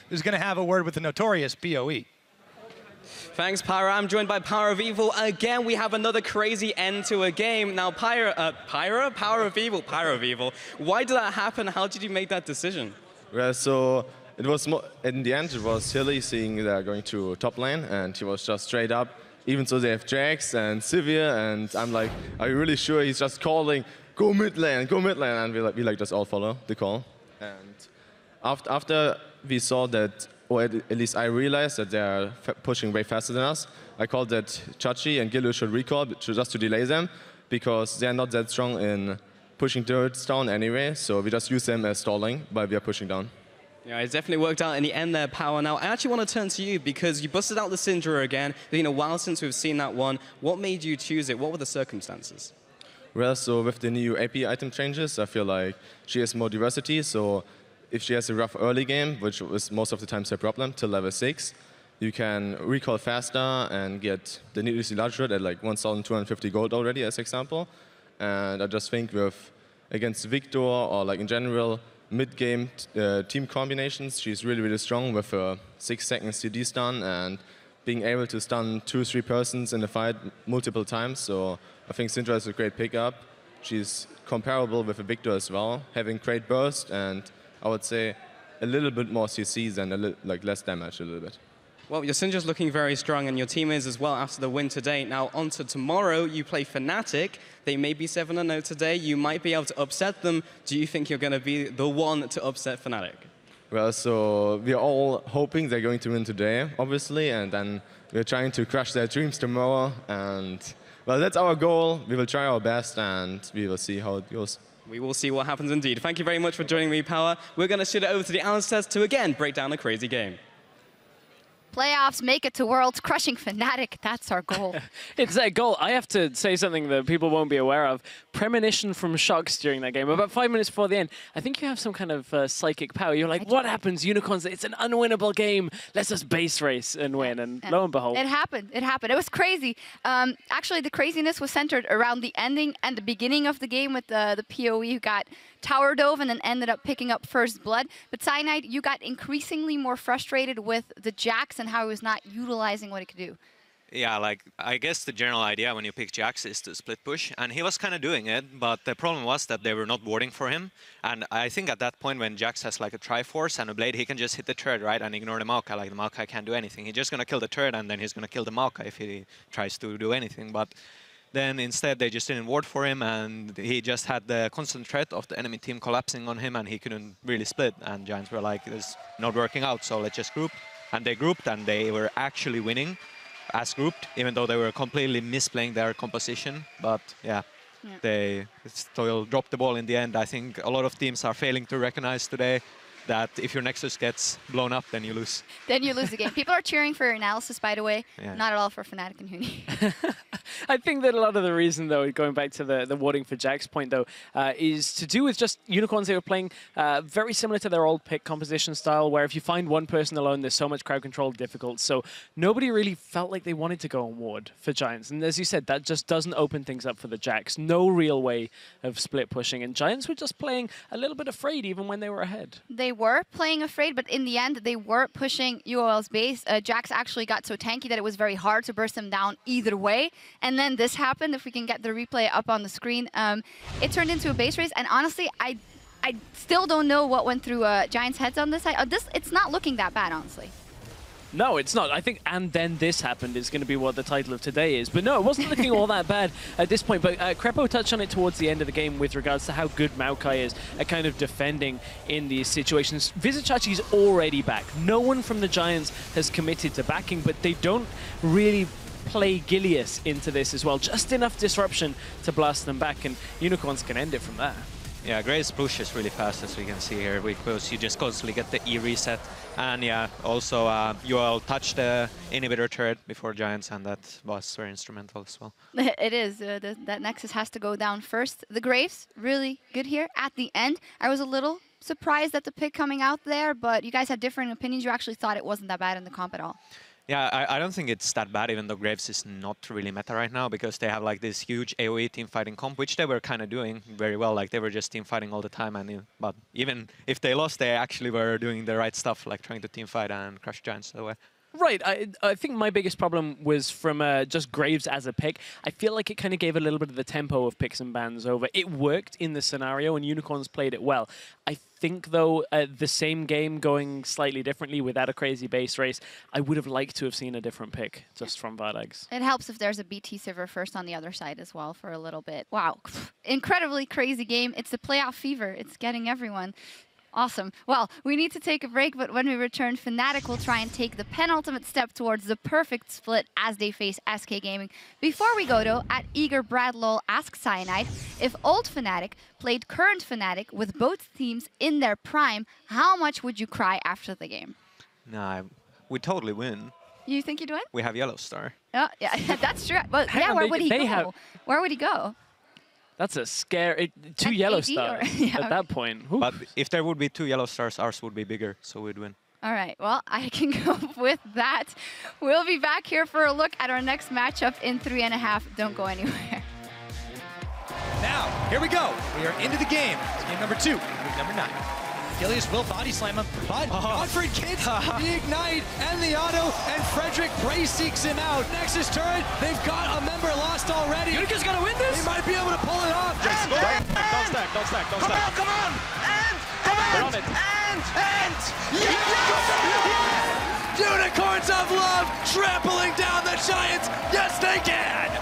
who's going to have a word with the notorious PoE. Thanks, Pyra. I'm joined by Power of Evil. Again, we have another crazy end to a game. Now, Power of Evil. Why did that happen? How did you make that decision? Well, so it was in the end, it was Hilly seeing they're going to top lane, and he was just straight up. Even so, they have Jax and Sivir, and I'm like, are you really sure? He's just calling, go mid lane, and we just all follow the call. And after we saw that, or at least I realized that they're pushing way faster than us, I called that Chachi and Gillu should recall just to delay them, because they're not that strong in pushing turrets down anyway, so we just use them as stalling while we are pushing down. Yeah, it definitely worked out in the end there, Power. Now, I actually want to turn to you because you busted out the Syndra again. It's been a while since we've seen that one. What made you choose it? What were the circumstances? Well, so with the new AP item changes, I feel like she has more diversity, so if she has a rough early game, which is most of the time her problem, till level 6, you can recall faster and get the needlessly large red at like 1,250 gold already, as example. And I just think against Victor or like in general, mid-game team combinations, she's really, really strong with a 6-second CD stun and being able to stun 2-3 persons in a fight multiple times. So I think Syndra is a great pickup. She's comparable with a Victor as well, having great burst and I would say a little bit more CCs and less damage a little bit. Well, your Syndra's looking very strong, and your team is as well after the win today. Now, on to tomorrow, you play Fnatic. They may be 7-0 today. You might be able to upset them. Do you think you're going to be the one to upset Fnatic? Well, so we're all hoping they're going to win today, obviously, and then we're trying to crush their dreams tomorrow. And, well, that's our goal. We will try our best, and we will see how it goes. We will see what happens indeed. Thank you very much for joining me, Power. We're going to shoot it over to the LCS to, again, break down a crazy game. Playoffs, make it to Worlds, crushing Fnatic. That's our goal. It's their goal. I have to say something that people won't be aware of. Premonition from Shox during that game. About 5 minutes before the end, I think you have some kind of psychic power. You're like, what happens? Unicorns, it's an unwinnable game. Let's just base race and win. And lo and behold. It happened. It happened. It was crazy. Actually, the craziness was centered around the ending and the beginning of the game with the PoE who got tower dove and then ended up picking up first blood. But Cyanide, you got increasingly more frustrated with the Jax and how he was not utilizing what it could do. Yeah, like, I guess the general idea when you pick Jax is to split push, and he was kind of doing it, but the problem was that they were not warding for him, and I think at that point when Jax has like a Triforce and a Blade, he can just hit the turret, right, and ignore the Maokai. Like, the Maokai can't do anything. He's just going to kill the turret, and then he's going to kill the Maokai if he tries to do anything, but then instead they just didn't ward for him, and he just had the constant threat of the enemy team collapsing on him, and he couldn't really split, and Giants were like, it's not working out, so let's just group. And they grouped, and they were actually winning as grouped, even though they were completely misplaying their composition. But yeah, they still dropped the ball in the end. I think a lot of teams are failing to recognize today that if your Nexus gets blown up, then you lose. Then you lose the game. People are cheering for your analysis, by the way. Yeah. Not at all for Fnatic and Huni. I think that a lot of the reason, though, going back to the warding for Jack's point, though, is to do with just Unicorns. They were playing very similar to their old pick composition style, where if you find one person alone, there's so much crowd control difficult. So nobody really felt like they wanted to go on ward for Giants. And as you said, that just doesn't open things up for the Jacks. No real way of split pushing. And Giants were just playing a little bit afraid even when they were ahead. They were playing afraid, but in the end, they were pushing UOL's base. Jax actually got so tanky that it was very hard to burst them down either way. And then this happened, if we can get the replay up on the screen. It turned into a base race, and honestly, I still don't know what went through Giants' heads on this side. It's not looking that bad, honestly. No, it's not. I think "and then this happened" is going to be what the title of today is. But no, it wasn't looking all that bad at this point. But Crepo touched on it towards the end of the game with regards to how good Maokai is at kind of defending in these situations. Vizichachi's already back. No one from the Giants has committed to backing, but they don't really play Gilius into this as well. Just enough disruption to blast them back, and Unicorns can end it from there. Yeah, Gray's push is really fast, as we can see here, because you just constantly get the E reset. And yeah, also UL touched the inhibitor turret before Giants, and that was very instrumental as well. It is. That Nexus has to go down first. The Graves, really good here at the end. I was a little surprised at the pick coming out there, but you guys had different opinions. You actually thought it wasn't that bad in the comp at all. Yeah, I don't think it's that bad, even though Graves is not really meta right now, because they have like this huge AoE team fighting comp, which they were kind of doing very well. Like they were just team fighting all the time, but even if they lost, they actually were doing the right stuff, like trying to team fight and crush giants away. Right, I think my biggest problem was from just Graves as a pick. I feel like it kind of gave a little bit of the tempo of picks and bans over. It worked in the scenario, and Unicorns played it well. I think, though, the same game going slightly differently without a crazy base race, I would have liked to have seen a different pick just from VODS. It helps if there's a BT server first on the other side as well for a little bit. Wow, incredibly crazy game. It's the playoff fever. It's getting everyone. Awesome. Well, we need to take a break, but when we return, Fnatic will try and take the penultimate step towards the perfect split as they face SK Gaming. Before we go, though, at Eager Bradlol asks Cyanide, if old Fnatic played current Fnatic with both teams in their prime, how much would you cry after the game? Nah, we totally win. You think you'd win? We have Yellow Star. Oh, yeah, that's true. But yeah, where would he go? Where would he go? That's a scary... Two yellow stars at that point. Oof. But if there would be 2 Yellow Stars, ours would be bigger, so we'd win. All right, well, I can go with that. We'll be back here for a look at our next matchup in 3.5. Don't go anywhere. Now, here we go. We are into the game. It's game number 2, week number 9. Achilles will body slam him, but Godfrey gets the ignite and the auto, and Frederick Bray seeks him out. Nexus turret, they've got a member lost already. Unica's gonna win this? They might be able to pull it off. And, don't stack. Come on! And! We're on it. And! Yes! Unicorns of Love trampling down the Giants. Yes, they can.